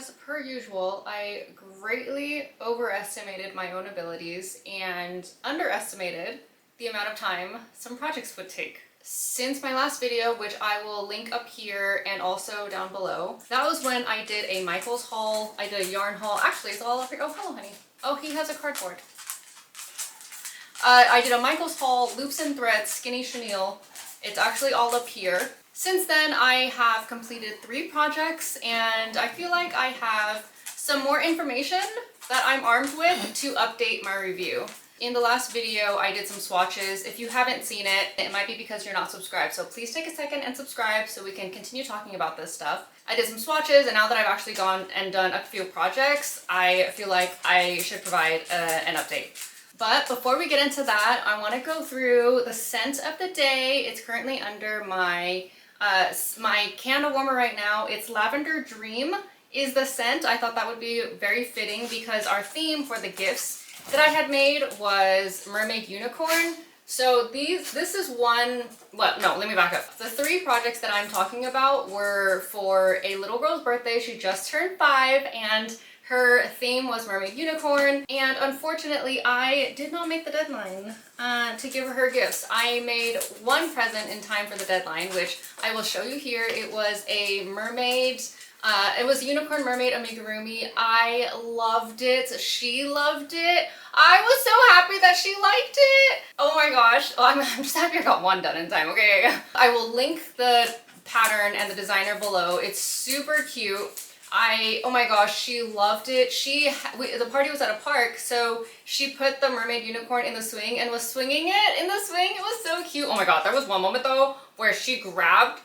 as per usual, I greatly overestimated my own abilities and underestimated the amount of time some projects would take. Since my last video, which I will link up here and also down below, that was when I did a Michaels haul, I did a yarn haul. Actually, it's all up here. Oh, hello, honey. Oh, he has a cardboard. I did a Michaels haul, loops and threads, skinny chenille. It's actually all up here. Since then, I have completed 3 projects, and I feel like I have some more information that I'm armed with to update my review. In the last video, I did some swatches. If you haven't seen it, it might be because you're not subscribed, so please take a second and subscribe so we can continue talking about this stuff. I did some swatches, and now that I've actually gone and done a few projects, I feel like I should provide an update. But before we get into that, I want to go through the scent of the day. It's currently under my candle warmer right now. It's Lavender Dream is the scent. I thought that would be very fitting because our theme for the gifts that I had made was Mermaid Unicorn. So this is one, well, no, let me back up. The 3 projects that I'm talking about were for a little girl's birthday. She just turned 5 and her theme was Mermaid Unicorn, and unfortunately I did not make the deadline to give her gifts. I made one present in time for the deadline, which I will show you here. It was a mermaid, it was a unicorn mermaid amigurumi. I loved it. She loved it. I was so happy that she liked it. Oh my gosh. Oh, I'm just happy I got one done in time. Okay. I will link the pattern and the designer below. It's super cute. Oh my gosh, she loved it. The party was at a park, so she put the mermaid unicorn in the swing and was swinging it in the swing. It was so cute. Oh my god, there was one moment though where she grabbed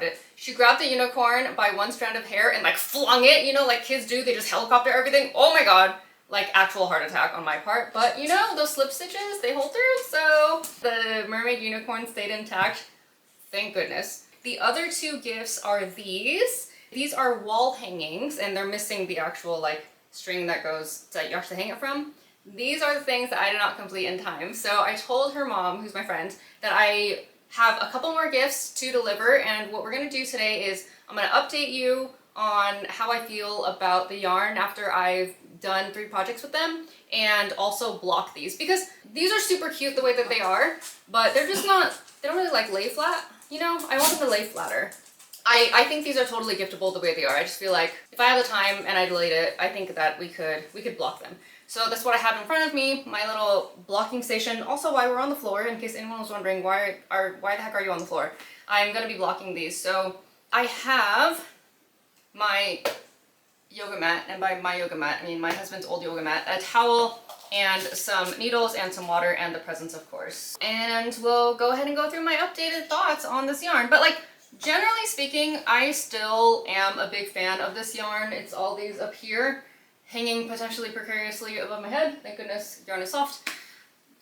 it. She grabbed the unicorn by one strand of hair and like flung it, you know, like kids do. They just helicopter everything. Oh my god, like actual heart attack on my part. But you know, those slip stitches, they hold through. So the mermaid unicorn stayed intact. Thank goodness. The other 2 gifts are these. These are wall hangings, and they're missing the actual like string that you actually hang it from. These are the things that I did not complete in time. So I told her mom, who's my friend, that I have a couple more gifts to deliver, and what we're gonna do today is I'm gonna update you on how I feel about the yarn after I've done 3 projects with them, and also block these because these are super cute the way that they are, but they're just not, they don't really like lay flat. You know, I want them to lay flatter. I think these are totally giftable the way they are. I just feel like if I have the time and I delayed it, I think that we could block them. So that's what I have in front of me, my little blocking station. Also, while we're on the floor, in case anyone was wondering why the heck are you on the floor, I'm gonna be blocking these. So I have my yoga mat, and by my yoga mat, I mean my husband's old yoga mat, a towel, and some needles and some water and the presents, of course. And we'll go ahead and go through my updated thoughts on this yarn. But like, generally speaking, I still am a big fan of this yarn. It's all these up here, hanging potentially precariously above my head. Thank goodness yarn is soft.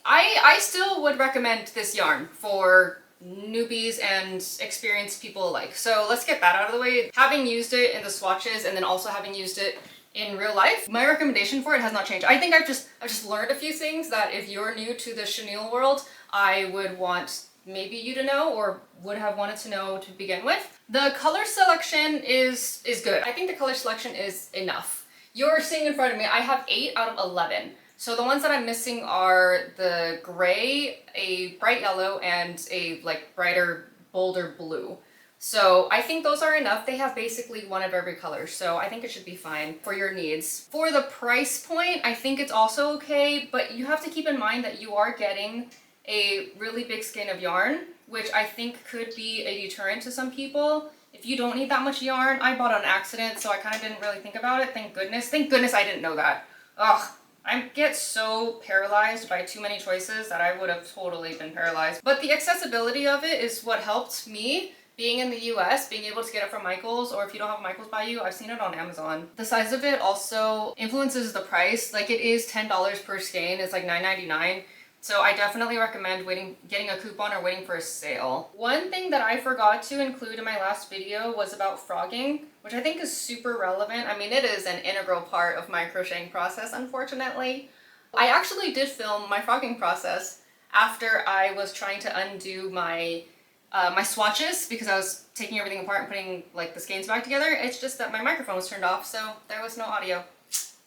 I still would recommend this yarn for newbies and experienced people alike. So let's get that out of the way. Having used it in the swatches and then also having used it in real life, my recommendation for it has not changed. I think I've just learned a few things that if you're new to the chenille world, I would want maybe you to know or would have wanted to know to begin with. The color selection is good. I think the color selection is enough. You're seeing in front of me, I have 8 out of 11. So the ones that I'm missing are the gray, a bright yellow, and a like brighter, bolder blue. So I think those are enough. They have basically one of every color, so I think it should be fine for your needs. For the price point, I think it's also okay, but you have to keep in mind that you are getting a really big skein of yarn, which I think could be a deterrent to some people. If you don't need that much yarn, I bought on accident, so I kind of didn't really think about it. Thank goodness. Thank goodness I didn't know that. Ugh. I get so paralyzed by too many choices that I would have totally been paralyzed. But the accessibility of it is what helped me. Being in the US, being able to get it from Michaels, or if you don't have Michaels by you, I've seen it on Amazon. The size of it also influences the price. Like, it is $10 per skein. It's like $9.99. So I definitely recommend getting a coupon or waiting for a sale. One thing that I forgot to include in my last video was about frogging, which I think is super relevant. I mean, it is an integral part of my crocheting process, unfortunately. I actually did film my frogging process after I was trying to undo my my swatches because I was taking everything apart and putting like the skeins back together. It's just that my microphone was turned off, so there was no audio.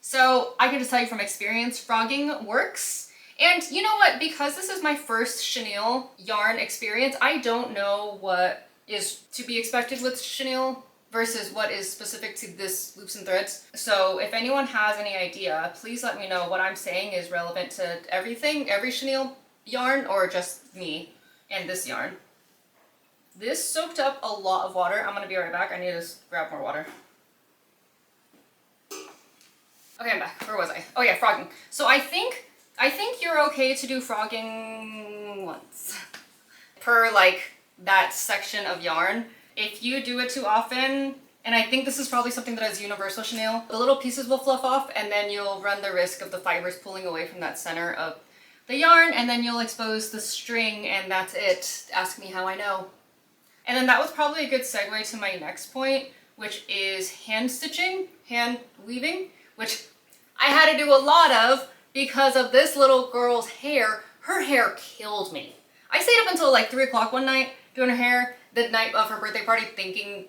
So I can just tell you from experience, frogging works. And you know what? Because this is my first chenille yarn experience, I don't know what is to be expected with chenille versus what is specific to this loops and threads. So if anyone has any idea, please let me know what I'm saying is relevant to everything, every chenille yarn, or just me and this yarn. This soaked up a lot of water. I'm gonna be right back. I need to grab more water. Okay, I'm back. Where was I? Oh yeah, frogging. So I think you're okay to do frogging once per like that section of yarn. If you do it too often, and I think this is probably something that is universal chenille, the little pieces will fluff off and then you'll run the risk of the fibers pulling away from that center of the yarn, and then you'll expose the string, and that's it. Ask me how I know. And then that was probably a good segue to my next point, which is hand stitching, hand weaving, which I had to do a lot of because of this little girl's hair. Her hair killed me. I stayed up until like 3 o'clock one night doing her hair the night of her birthday party thinking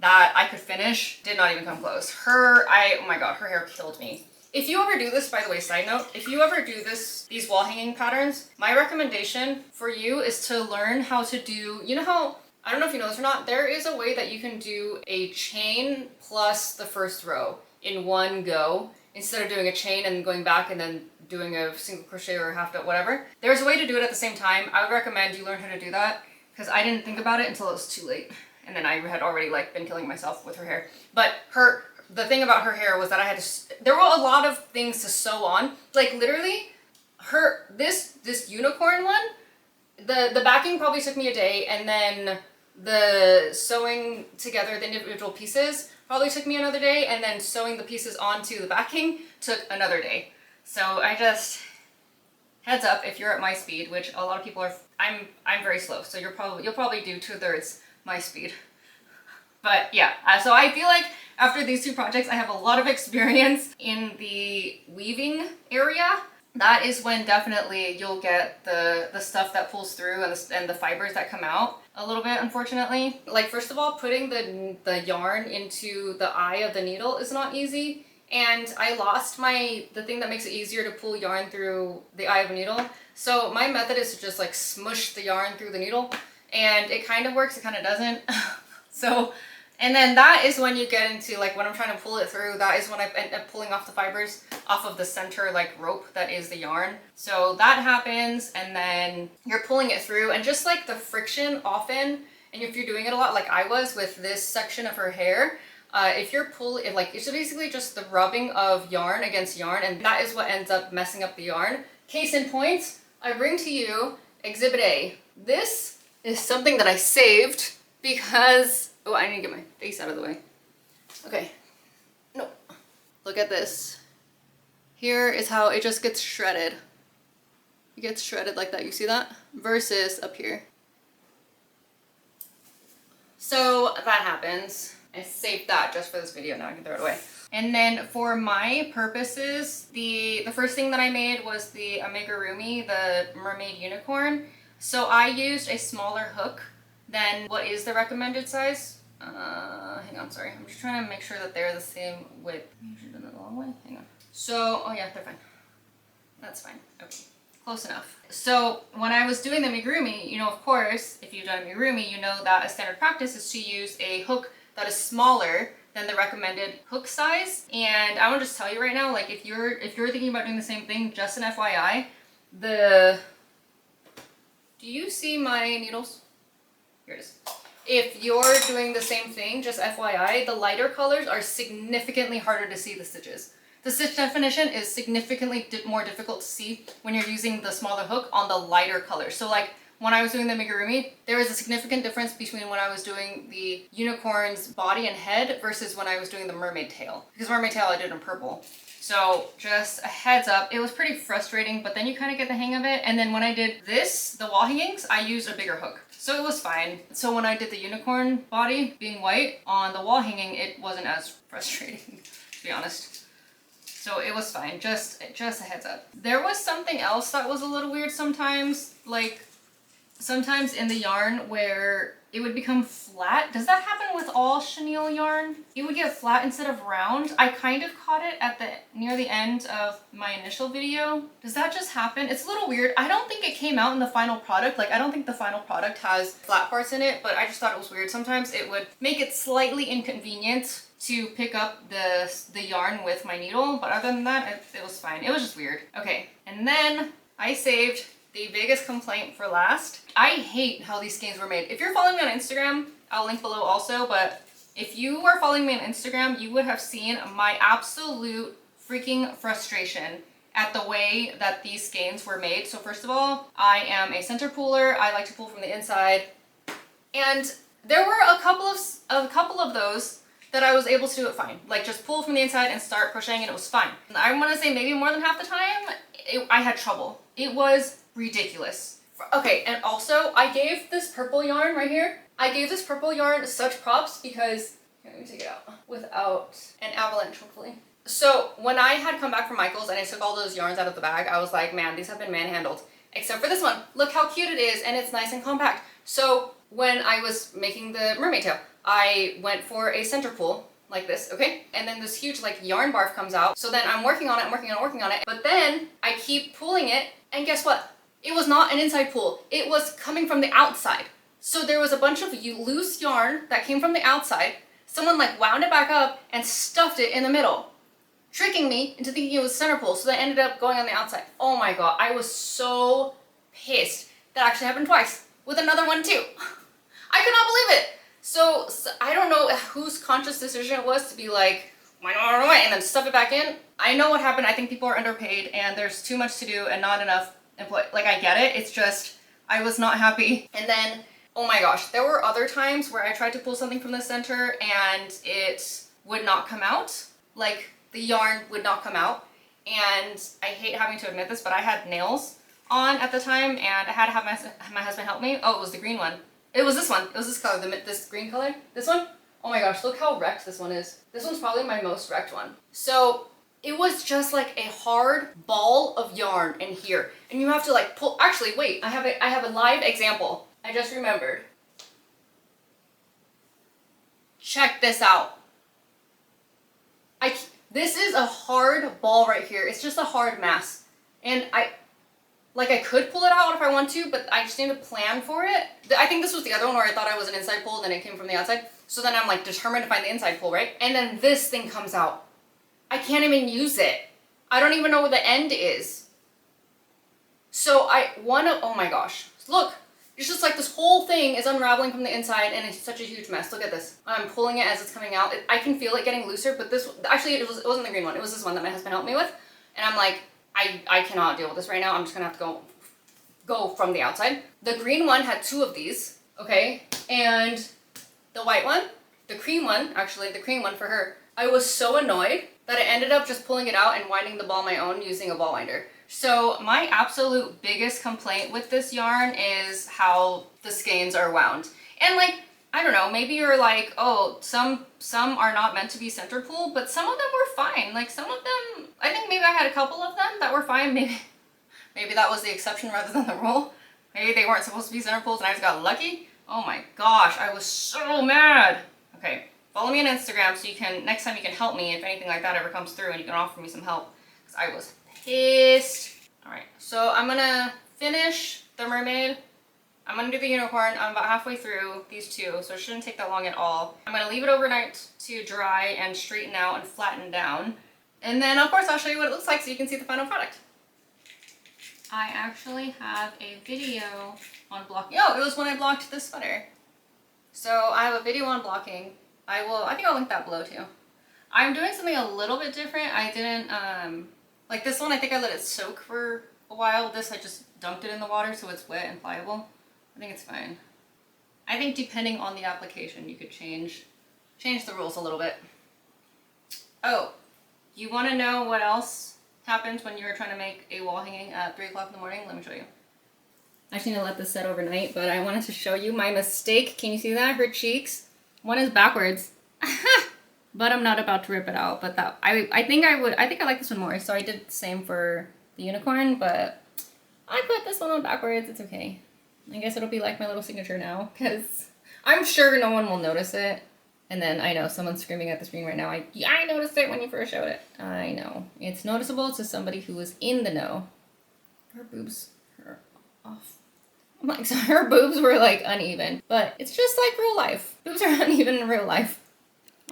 that I could finish. Did not even come close. Oh my god, her hair killed me. If you ever do this, by the way, side note, if you ever do these wall hanging patterns, my recommendation for you is to learn how to do, you know how, I don't know if you know this or not, there is a way that you can do a chain plus the first row in one go, instead of doing a chain and going back and then doing a single crochet or half double, whatever. There's a way to do it at the same time. I would recommend you learn how to do that because I didn't think about it until it was too late. And then I had already like been killing myself with her hair. But the thing about her hair was that I had to, there were a lot of things to sew on. Like literally this unicorn one, the backing probably took me a day, and then the sewing together the individual pieces probably took me another day, and then sewing the pieces onto the backing took another day. So I just, heads up if you're at my speed, which a lot of people are, I'm very slow, so you'll probably do 2/3 my speed. But yeah, so I feel like after these two projects I have a lot of experience in the weaving area. That is when definitely you'll get the stuff that pulls through and the fibers that come out a little bit, unfortunately. Like, first of all, putting the yarn into the eye of the needle is not easy. And I lost the thing that makes it easier to pull yarn through the eye of a needle. So my method is to just like smush the yarn through the needle, and it kind of works, it kind of doesn't. So, and then that is when you get into like when I'm trying to pull it through, that is when I end up pulling off the fibers off of the center like rope that is the yarn. So that happens, and then you're pulling it through, and just like the friction often, and if you're doing it a lot like I was with this section of her hair, if you're pulling it, like it's basically just the rubbing of yarn against yarn, and that is what ends up messing up the yarn. Case in point, I bring to you Exhibit A. This is something that I saved because, oh, I need to get my face out of the way. Okay, no, look at this. Here is how it just gets shredded. It gets shredded like that, you see that? Versus up here. So that happens. I saved that just for this video, now I can throw it away. And then for my purposes, the first thing that I made was the amigurumi, the mermaid unicorn. So I used a smaller hook than what is the recommended size. Hang on, sorry. I'm just trying to make sure that they're the same width. I should have done it the long way. Hang on. So, oh yeah, they're fine. That's fine. Okay. Close enough. So when I was doing the amigurumi, you know, of course, if you've done amigurumi, you know that a standard practice is to use a hook that is smaller than the recommended hook size. And I want to just tell you right now, like if you're thinking about doing the same thing, just an FYI, do you see my needles? Here it is. If you're doing the same thing, just FYI, the lighter colors are significantly harder to see the stitches. The stitch definition is significantly more difficult to see when you're using the smaller hook on the lighter colors. So like when I was doing the amigurumi, there was a significant difference between when I was doing the unicorn's body and head versus when I was doing the mermaid tail. Because mermaid tail I did in purple. So just a heads up, it was pretty frustrating, but then you kind of get the hang of it. And then when I did this, the wall hangings, I used a bigger hook. So it was fine. So when I did the unicorn body being white on the wall hanging, it wasn't as frustrating, to be honest. So it was fine, just a heads up. There was something else that was a little weird sometimes, like sometimes in the yarn where it would become flat. Does that happen with all chenille yarn? It would get flat instead of round. I kind of caught it at near the end of my initial video. Does that just happen? It's a little weird. I don't think it came out in the final product. Like, I don't think the final product has flat parts in it, but I just thought it was weird. Sometimes it would make it slightly inconvenient to pick up the yarn with my needle, but other than that, it was fine. It was just weird. Okay, and then I saved the biggest complaint for last. I hate how these skeins were made. If you're following me on Instagram, I'll link below also, but if you are following me on Instagram, you would have seen my absolute freaking frustration at the way that these skeins were made. So first of all, I am a center puller. I like to pull from the inside. And there were a couple of those that I was able to do it fine. Like, just pull from the inside and start crocheting and it was fine. And I want to say maybe more than half the time, I had trouble. It was ridiculous. Okay, and also I gave this purple yarn right here, I gave this purple yarn such props because, here, let me take it out without an avalanche, hopefully. So when I had come back from Michael's and I took all those yarns out of the bag, I was like, man, these have been manhandled. Except for this one. Look how cute it is, and it's nice and compact. So when I was making the mermaid tail, I went for a center pull like this, okay? And then this huge like yarn barf comes out. So then I'm working on it, working on it. But then I keep pulling it, and guess what? It was not an inside pull. It was coming from the outside. So there was a bunch of loose yarn that came from the outside. Someone like wound it back up and stuffed it in the middle, tricking me into thinking it was center pull. So that ended up going on the outside. Oh my god, I was so pissed. That actually happened twice with another one too. I could not believe it. So I don't know whose conscious decision it was to be like, and then stuff it back in. I know what happened. I think people are underpaid and there's too much to do and not enough employee. Like, I get it. It's just, I was not happy. And then, oh my gosh, there were other times where I tried to pull something from the center and it would not come out. Like, the yarn would not come out. And I hate having to admit this, but I had nails on at the time and I had to have my husband help me. Oh, it was the green one. It was this one. It was this color, this green color. This one. Oh my gosh, look how wrecked this one is. This one's probably my most wrecked one. So it was just like a hard ball of yarn in here. And you have to like pull, actually wait, I have a live example. I just remembered. Check this out. This is a hard ball right here. It's just a hard mass. And I could pull it out if I want to, but I just need to plan for it. I think this was the other one where I thought I was an inside pull, then it came from the outside. So then I'm like determined to find the inside pull, right? And then this thing comes out. I can't even use it. I don't even know where the end is. So oh my gosh, look. It's just like this whole thing is unraveling from the inside and it's such a huge mess. Look at this. I'm pulling it as it's coming out. I can feel it getting looser, but this, actually it wasn't the green one. It was this one that my husband helped me with. And I'm like, I cannot deal with this right now. I'm just gonna have to go from the outside. The green one had two of these, okay? And the white one, the cream one, actually the cream one for her, I was so annoyed that I ended up just pulling it out and winding the ball my own using a ball winder. So my absolute biggest complaint with this yarn is how the skeins are wound. And like, I don't know, maybe you're like, oh, some are not meant to be center pull, but some of them were fine. Like some of them, I think maybe I had a couple of them that were fine. Maybe that was the exception rather than the rule. Maybe they weren't supposed to be center pulls and I just got lucky. Oh my gosh, I was so mad. Okay, follow me on Instagram so you can, next time you can help me if anything like that ever comes through and you can offer me some help. Because I was pissed. Alright, so I'm gonna finish the mermaid. I'm gonna do the unicorn. I'm about halfway through these two, so it shouldn't take that long at all. I'm gonna leave it overnight to dry and straighten out and flatten down. And then of course I'll show you what it looks like so you can see the final product. I actually have a video on blocking. Oh, it was when I blocked this sweater. So I have a video on blocking. I think I'll link that below too. I'm doing something a little bit different. I didn't, like this one, I think I let it soak for a while. This, I just dunked it in the water so it's wet and pliable. I think it's fine. I think depending on the application, you could change the rules a little bit. Oh, you want to know what else happens when you're trying to make a wall hanging at 3 o'clock in the morning? Let me show you. I actually need to let this set overnight, but I wanted to show you my mistake. Can you see that? Her cheeks. One is backwards. But I'm not about to rip it out. But that I think I like this one more. So I did the same for the unicorn, but I put this one on backwards. It's okay. I guess it'll be like my little signature now, because I'm sure no one will notice it. And then I know someone's screaming at the screen right now. I noticed it when you first showed it. I know. It's noticeable to somebody who is in the know. Her boobs are off. I'm like, so her boobs were like uneven, but it's just like real life. Boobs are uneven in real life.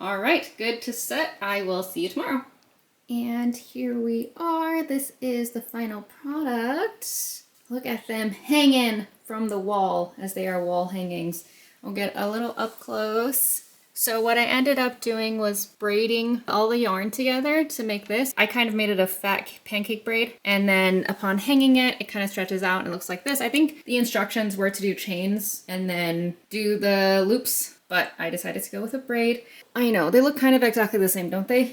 All right, good to set. I will see you tomorrow. And here we are. This is the final product. Look at them hanging from the wall, as they are wall hangings. I'll get a little up close. So what I ended up doing was braiding all the yarn together to make this. I kind of made it a fat pancake braid, and then upon hanging it, it kind of stretches out and it looks like this. I think the instructions were to do chains and then do the loops, but I decided to go with a braid. I know, they look kind of exactly the same, don't they?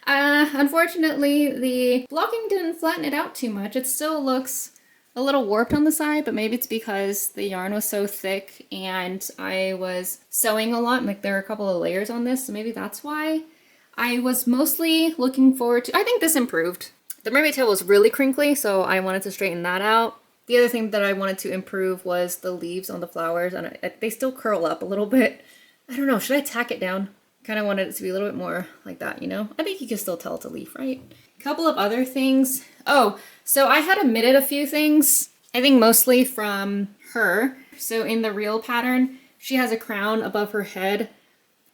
Unfortunately, the blocking didn't flatten it out too much. It still looks a little warped on the side, but maybe it's because the yarn was so thick and I was sewing a lot. Like, there are a couple of layers on this, so maybe that's why. I was mostly looking forward to, I think this improved. The mermaid tail was really crinkly, so I wanted to straighten that out. The other thing that I wanted to improve was the leaves on the flowers, and they still curl up a little bit. I don't know, should I tack it down? Kind of wanted it to be a little bit more like that, you know? I think you can still tell it's a leaf, right? A couple of other things. Oh, so I had omitted a few things, I think mostly from her. So in the real pattern, she has a crown above her head,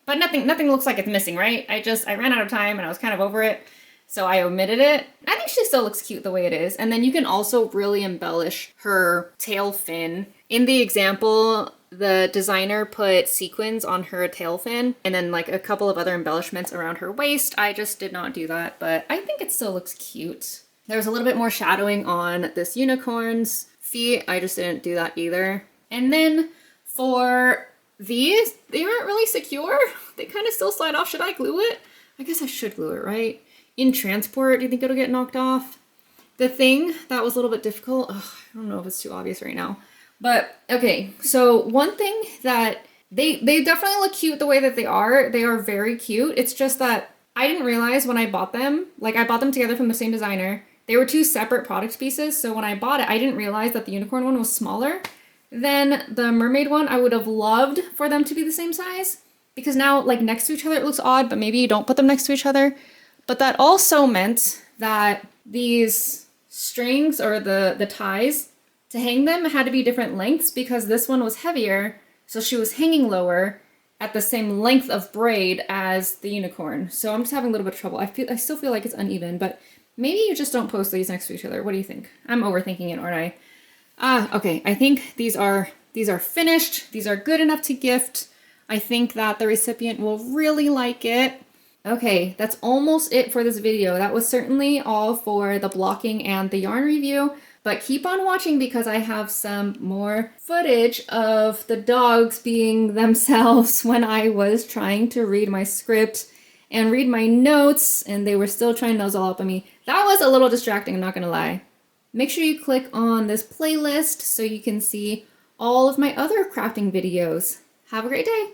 but nothing looks like it's missing, right? I ran out of time and I was kind of over it, so I omitted it. I think she still looks cute the way it is. And then you can also really embellish her tail fin. In the example, the designer put sequins on her tail fin and then like a couple of other embellishments around her waist. I just did not do that, but I think it still looks cute. There's a little bit more shadowing on this unicorn's feet. I just didn't do that either. And then for these, they aren't really secure. They kind of still slide off. Should I glue it? I guess I should glue it, right? In transport, do you think it'll get knocked off? The thing that was a little bit difficult, I don't know if it's too obvious right now, but okay, so one thing that they definitely look cute the way that they are very cute. It's just that I didn't realize when I bought them, like I bought them together from the same designer. They were two separate product pieces, so when I bought it, I didn't realize that the unicorn one was smaller than the mermaid one. I would have loved for them to be the same size, because now like next to each other it looks odd, but maybe you don't put them next to each other. But that also meant that these strings or the ties to hang them had to be different lengths, because this one was heavier, so she was hanging lower at the same length of braid as the unicorn. So I'm just having a little bit of trouble. I still feel like it's uneven, but maybe you just don't post these next to each other. What do you think? I'm overthinking it, aren't I? Okay, I think these are finished. These are good enough to gift. I think that the recipient will really like it. Okay, that's almost it for this video. That was certainly all for the blocking and the yarn review, but keep on watching because I have some more footage of the dogs being themselves when I was trying to read my script and read my notes, and they were still trying to nuzzle up on me. That was a little distracting, I'm not gonna lie. Make sure you click on this playlist so you can see all of my other crafting videos. Have a great day.